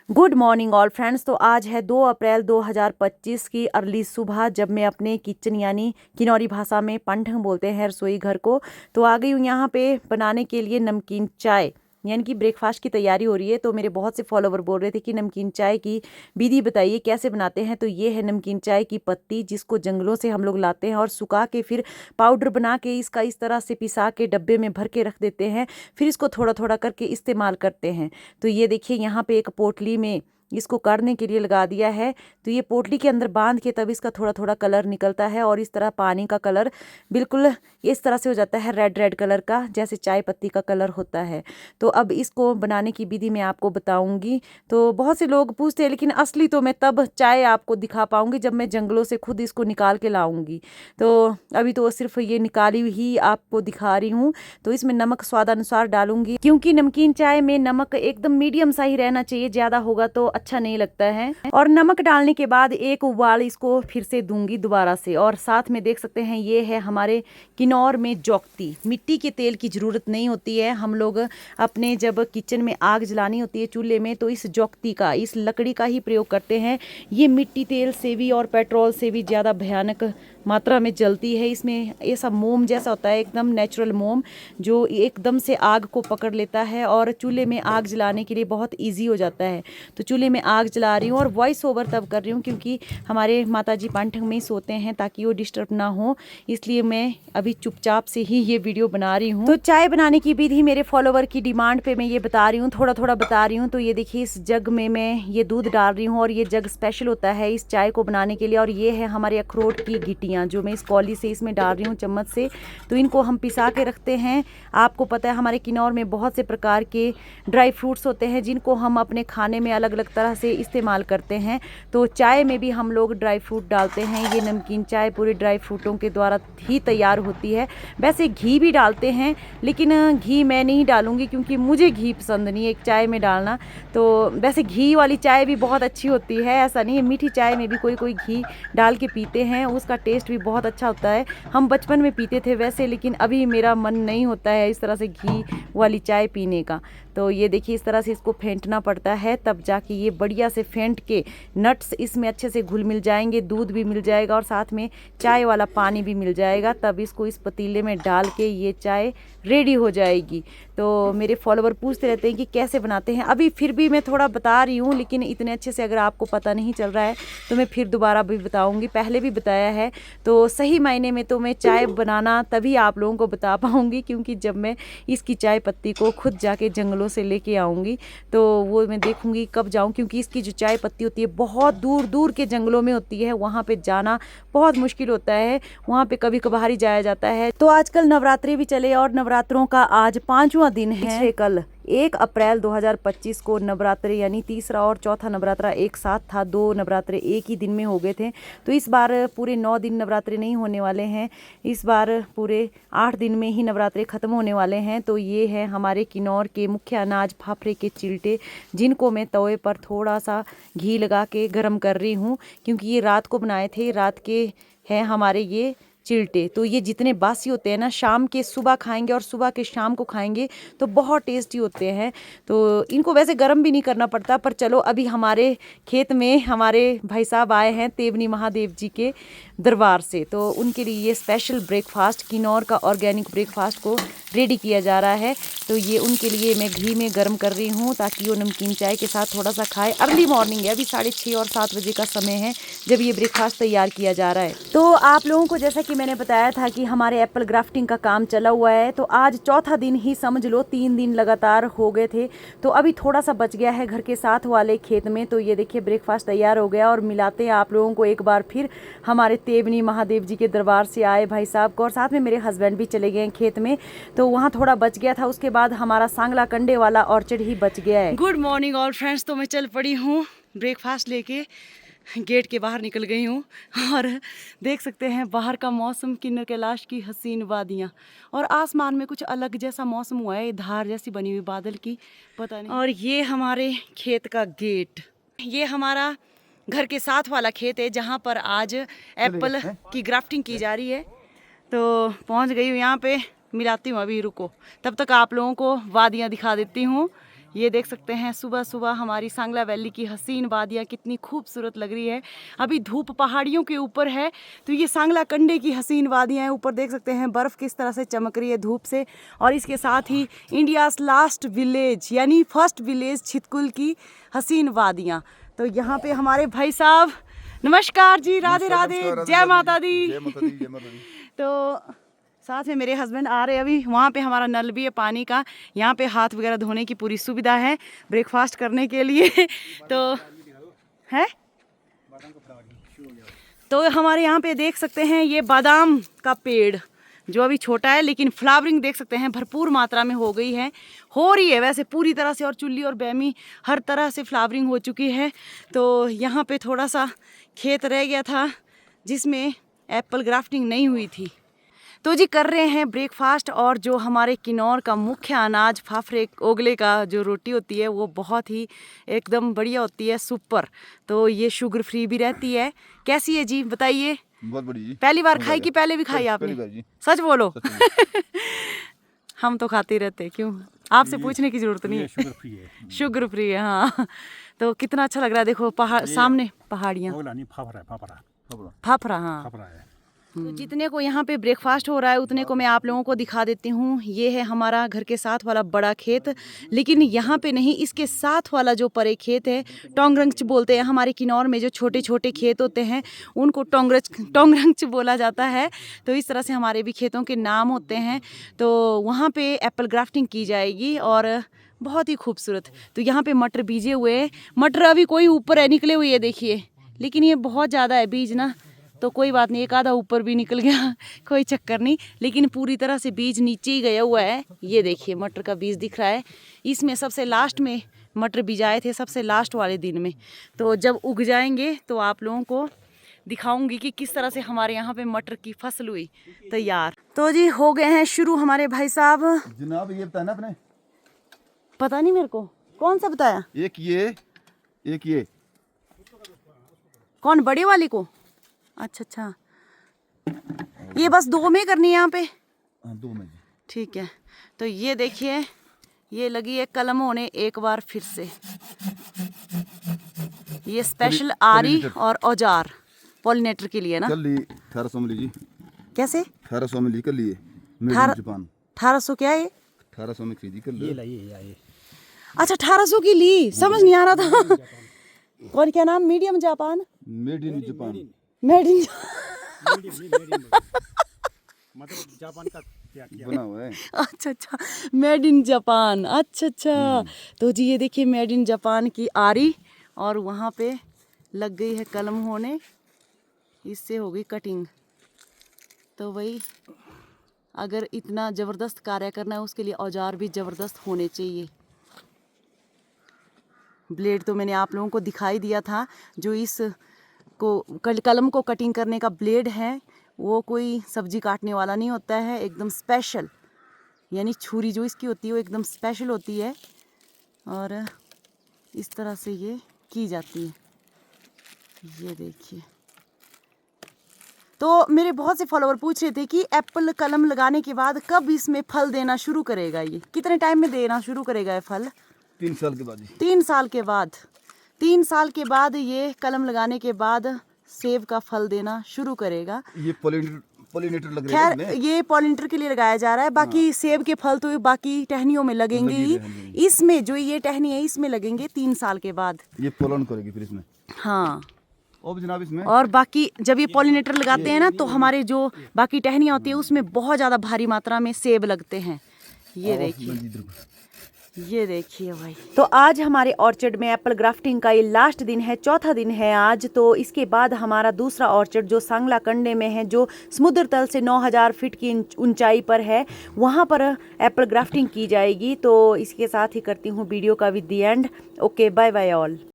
Good morning all friends. तो आज है 2 अप्रैल 2025 की अर्ली सुबह, जब मैं अपने किचन यानी किन्नौरी भाषा में पंठंग बोलते हैं रसोई घर को, तो आ गई हूँ यहाँ पे बनाने के लिए नमकीन चाय यानी कि ब्रेकफास्ट की तैयारी हो रही है। तो मेरे बहुत से फॉलोवर बोल रहे थे कि नमकीन चाय की विधि बताइए कैसे बनाते हैं। तो ये है नमकीन चाय की पत्ती, जिसको जंगलों से हम लोग लाते हैं और सुखा के फिर पाउडर बना के इसका इस तरह से पिसा के डब्बे में भर के रख देते हैं। फिर इसको थोड़ा थोड़ा करके इस्तेमाल करते हैं। तो ये देखिए यहाँ पे एक पोटली में इसको काढ़ने के लिए लगा दिया है। तो ये पोटली के अंदर बांध के तब इसका थोड़ा थोड़ा कलर निकलता है और इस तरह पानी का कलर बिल्कुल इस तरह से हो जाता है, रेड रेड कलर का, जैसे चाय पत्ती का कलर होता है। तो अब इसको बनाने की विधि मैं आपको बताऊंगी। तो बहुत से लोग पूछते हैं, लेकिन असली तो मैं तब चाय आपको दिखा पाऊंगी जब मैं जंगलों से खुद इसको निकाल के लाऊंगी। तो अभी तो सिर्फ ये निकाली ही आपको दिखा रही हूँ। तो इसमें नमक स्वादानुसार डालूंगी, क्योंकि नमकीन चाय में नमक एकदम मीडियम सा ही रहना चाहिए, ज्यादा होगा तो अच्छा नहीं लगता है। और नमक डालने के बाद एक उबाल इसको फिर से दूंगी दोबारा से। और साथ में देख सकते हैं ये है हमारे किन्नौर में जोगती। मिट्टी के तेल की जरूरत नहीं होती है। हम लोग अपने जब किचन में आग जलानी होती है चूल्हे में, तो इस जोगती का, इस लकड़ी का ही प्रयोग करते हैं। ये मिट्टी तेल से भी और पेट्रोल से भी ज्यादा भयानक मात्रा में जलती है। इसमें ऐसा मोम जैसा होता है, एकदम नेचुरल मोम, जो एकदम से आग को पकड़ लेता है और चूल्हे में आग जलाने के लिए बहुत इजी हो जाता है। तो चूल्हे में आग जला रही हूँ और वॉइस ओवर तब कर रही हूँ क्योंकि हमारे माताजी पंठंग में ही सोते हैं, ताकि वो डिस्टर्ब ना हो, इसलिए मैं अभी चुपचाप से ही ये वीडियो बना रही हूँ। तो चाय बनाने की विधि मेरे फॉलोवर की डिमांड पे मैं ये बता रही हूँ, थोड़ा थोड़ा बता रही हूँ। तो ये देखिए, इस जग में मैं ये दूध डाल रही हूँ और ये जग स्पेशल होता है इस चाय को बनाने के लिए। और ये है हमारे अखरोट की गिटियाँ, जो मैं इस कौली से इसमें डाल रही हूँ चम्मच से। तो इनको हम पिसा के रखते हैं। आपको पता है हमारे किन्नौर में बहुत से प्रकार के ड्राई फ्रूट्स होते हैं, जिनको हम अपने खाने में अलग अलग तरह से इस्तेमाल करते हैं। तो चाय में भी हम लोग ड्राई फ्रूट डालते हैं। ये नमकीन चाय पूरे ड्राई फ्रूटों के द्वारा ही तैयार होती है। वैसे घी भी डालते हैं, लेकिन घी मैं नहीं डालूंगी क्योंकि मुझे घी पसंद नहीं है एक चाय में डालना। तो वैसे घी वाली चाय भी बहुत अच्छी होती है, ऐसा नहीं है। मीठी चाय में भी कोई कोई घी डाल के पीते हैं, उसका टेस्ट भी बहुत अच्छा होता है। हम बचपन में पीते थे वैसे, लेकिन अभी मेरा मन नहीं होता है इस तरह से घी वाली चाय पीने का। तो ये देखिए, इस तरह से इसको फेंटना पड़ता है, तब जाके ये बढ़िया से फेंट के नट्स इसमें अच्छे से घुल मिल जाएंगे, दूध भी मिल जाएगा और साथ में चाय वाला पानी भी मिल जाएगा। तब इसको इस पतीले में डाल के ये चाय रेडी हो जाएगी। तो मेरे फॉलोवर पूछते रहते हैं कि कैसे बनाते हैं। अभी फिर भी मैं थोड़ा बता रही हूँ, लेकिन इतने अच्छे से अगर आपको पता नहीं चल रहा है तो मैं फिर दोबारा भी बताऊँगी। पहले भी बताया है। तो सही मायने में तो मैं चाय बनाना तभी आप लोगों को बता पाऊँगी, क्योंकि जब मैं इसकी चाय पत्ती को खुद जाके जंगलों से लेके आऊँगी तो वो मैं देखूँगी कब जाऊँ, क्योंकि इसकी जो चाय पत्ती होती है बहुत दूर दूर के जंगलों में होती है। वहाँ पे जाना बहुत मुश्किल होता है, वहाँ पे कभी कभार ही जाया जाता है। तो आजकल नवरात्रि भी चले और नवरात्रों का आज 5वां दिन है। कल 1 अप्रैल 2025 को नवरात्रि यानी तीसरा और चौथा नवरात्रा एक साथ था। 2 नवरात्रे एक ही दिन में हो गए थे। तो इस बार पूरे 9 दिन नवरात्रे नहीं होने वाले हैं, इस बार पूरे 8 दिन में ही नवरात्रे ख़त्म होने वाले हैं। तो ये है हमारे किन्नौर के मुख्य अनाज फाफड़े के चिलटे, जिनको मैं तवे पर थोड़ा सा घी लगा के गर्म कर रही हूँ, क्योंकि ये रात को बनाए थे। रात के हैं हमारे ये चिलटे। तो ये जितने बासी होते हैं ना, शाम के सुबह खाएंगे और सुबह के शाम को खाएंगे तो बहुत टेस्टी होते हैं। तो इनको वैसे गर्म भी नहीं करना पड़ता, पर चलो अभी हमारे खेत में हमारे भाई साहब आए हैं तेवनी महादेव जी के दरबार से, तो उनके लिए ये स्पेशल ब्रेकफास्ट, किन्नौर का ऑर्गेनिक ब्रेकफास्ट को रेडी किया जा रहा है। तो ये उनके लिए मैं घी में गर्म कर रही हूँ, ताकि वो नमकीन चाय के साथ थोड़ा सा खाए। अर्ली मॉर्निंग है, अभी 6:30 और 7 बजे का समय है जब ये ब्रेकफास्ट तैयार किया जा रहा है। तो आप लोगों को जैसा कि मैंने बताया था कि हमारे एप्पल ग्राफ्टिंग का काम चला हुआ है। तो आज चौथा दिन ही समझ लो, 3 दिन लगातार हो गए थे। तो अभी थोड़ा सा बच गया है घर के साथ वाले खेत में। तो ये देखिए ब्रेकफास्ट तैयार हो गया और मिलाते हैं आप लोगों को एक बार फिर हमारे तेवनी महादेव जी के दरबार से आए भाई साहब को, और साथ में मेरे हस्बैंड भी चले गए हैं खेत में। तो वहाँ थोड़ा बच गया था, उसके बाद हमारा सांगला कंडे वाला ऑर्चर्ड ही बच गया है। Good morning all friends. तो मैं चल पड़ी हूँ ब्रेकफास्ट लेके, गेट के बाहर निकल गई हूँ और देख सकते हैं बाहर का मौसम, किन्नर कैलाश की हसीन वादियाँ, और आसमान में कुछ अलग जैसा मौसम हुआ है, धार जैसी बनी हुई बादल की, पता नहीं। और ये हमारे खेत का गेट, ये हमारा घर के साथ वाला खेत है जहाँ पर आज एप्पल की ग्राफ्टिंग की जा रही है। तो पहुँच गई हूँ यहाँ पे, मिलाती हूँ अभी, रुको, तब तक आप लोगों को वादियाँ दिखा देती हूँ। ये देख सकते हैं सुबह सुबह हमारी सांगला वैली की हसीन वादियाँ कितनी खूबसूरत लग रही है। अभी धूप पहाड़ियों के ऊपर है तो ये सांगला कंडे की हसीन वादियाँ हैं। ऊपर देख सकते हैं बर्फ़ किस तरह से चमक रही है धूप से। और इसके साथ ही इंडियाज़ लास्ट विलेज यानी फर्स्ट विलेज छितकुल की हसीन वादियाँ। तो यहाँ पे हमारे भाई साहब, नमस्कार जी, राधे राधे, जय माता दी। तो साथ में मेरे हस्बैंड आ रहे हैं अभी। वहाँ पे हमारा नल भी है पानी का, यहाँ पे हाथ वगैरह धोने की पूरी सुविधा है ब्रेकफास्ट करने के लिए। तो है तो हमारे यहाँ पे देख सकते हैं ये बादाम का पेड़ जो अभी छोटा है लेकिन फ्लावरिंग देख सकते हैं भरपूर मात्रा में हो गई है, हो रही है वैसे पूरी तरह से। और चुल्ली और बैमी हर तरह से फ्लावरिंग हो चुकी है। तो यहाँ पे थोड़ा सा खेत रह गया था जिसमें एप्पल ग्राफ्टिंग नहीं हुई थी। तो जी कर रहे हैं ब्रेकफास्ट। और जो हमारे किन्नौर का मुख्य अनाज फाफरे ओगले का जो रोटी होती है वो बहुत ही एकदम बढ़िया होती है, सुपर। तो ये शुगर फ्री भी रहती है। कैसी है जी बताइए? बहुत बढ़िया। पहली बार खाई कि पहले भी खाई आपने? सच बोलो। हम तो खाते रहते, क्यों आपसे पूछने की जरूरत नहीं है। शुगर फ्री है। शुगर फ्री है, हाँ। तो कितना अच्छा लग रहा है, देखो पहाड़ सामने, पहाड़ियाँ, फाफरा, हाँ। तो जितने को यहाँ पे ब्रेकफास्ट हो रहा है उतने को मैं आप लोगों को दिखा देती हूँ। ये है हमारा घर के साथ वाला बड़ा खेत, लेकिन यहाँ पे नहीं, इसके साथ वाला जो परे खेत है टोंगरंच बोलते हैं। हमारे किन्नौर में जो छोटे छोटे खेत होते हैं उनको टोंगरंच बोला जाता है। तो इस तरह से हमारे भी खेतों के नाम होते हैं। तो वहाँ पे एप्पल ग्राफ्टिंग की जाएगी और बहुत ही खूबसूरत। तो यहाँ पे मटर बीजे हुए हैं। मटर अभी कोई ऊपर है निकले हुए है देखिए, लेकिन ये बहुत ज़्यादा है बीज ना, तो कोई बात नहीं, एक आधा ऊपर भी निकल गया, कोई चक्कर नहीं। लेकिन पूरी तरह से बीज नीचे ही गया हुआ है। ये देखिए मटर का बीज दिख रहा है। इसमें सबसे लास्ट में मटर बीजाए थे, सबसे लास्ट वाले दिन में। तो जब उग जाएंगे तो आप लोगों को दिखाऊंगी कि किस तरह से हमारे यहाँ पे मटर की फसल हुई तैयार। तो जी हो गए हैं शुरू हमारे भाई साहब। जनाब ये बताया ना आपने? पता नहीं मेरे को, कौन सा बताया? एक ये कौन, बड़े वाली को? अच्छा अच्छा, ये बस 2 में करनी है यहाँ पे? हाँ 2 में। ठीक है। तो ये देखिए ये लगी है कलम होने एक बार फिर से। ये स्पेशल आरी और औजार पॉलिनेटर के लिए ना। कल ली 1800 में लीजिए। कैसे? 1800 में ली कर लिए, मेड इन जापान। 1800 क्या है? 1800 में खरीदी कर ये। अच्छा 1800 की ली, समझ नहीं आ रहा था। कौन, क्या नाम? Medium Japan, made in Japan, made in मतलब जापान का बना हुआ है। अच्छा अच्छा, मेड इन जापान, अच्छा अच्छा। तो जी ये देखिए मेड इन जापान की आरी, और वहाँ पे लग गई है कलम होने, इससे हो गई कटिंग। तो वही, अगर इतना ज़बरदस्त कार्य करना है उसके लिए औजार भी ज़बरदस्त होने चाहिए। ब्लेड तो मैंने आप लोगों को दिखाई दिया था। जो इस को कलम को कटिंग करने का ब्लेड है वो कोई सब्जी काटने वाला नहीं होता है, एकदम स्पेशल, यानी छुरी जो इसकी होती है वो एकदम स्पेशल होती है। और इस तरह से ये की जाती है, ये देखिए। तो मेरे बहुत से फॉलोअर पूछ रहे थे कि एप्पल कलम लगाने के बाद कब इसमें फल देना शुरू करेगा, ये कितने टाइम में देना शुरू करेगा ये फल? 3 साल के बाद। 3 साल के बाद। 3 साल के बाद ये कलम लगाने के बाद सेब का फल देना शुरू करेगा। ये पॉलिनेटर लग रहा है। खैर ये पॉलिनेटर के लिए लगाया जा रहा है, बाकी हाँ। सेब के फल तो बाकी टहनियों में लगेंगे ही, इसमें जो ये टहनी है इसमें लगेंगे 3 साल के बाद। ये पोलन करेगी फिर इसमें। हाँ और जनाब इसमें, और बाकी जब ये पॉलिनेटर लगाते हैं ना तो हमारे जो बाकी टहनियाँ होती है उसमें बहुत ज़्यादा भारी मात्रा में सेब लगते हैं। ये देखिए, ये देखिए भाई। तो आज हमारे ऑर्चर्ड में एप्पल ग्राफ्टिंग का ये लास्ट दिन है, चौथा दिन है आज। तो इसके बाद हमारा दूसरा ऑर्चर्ड जो सांगला कंडे में है, जो समुद्र तल से 9000 फीट की ऊंचाई पर है, वहाँ पर एप्पल ग्राफ्टिंग की जाएगी। तो इसके साथ ही करती हूँ वीडियो का with the end. Okay, bye bye all.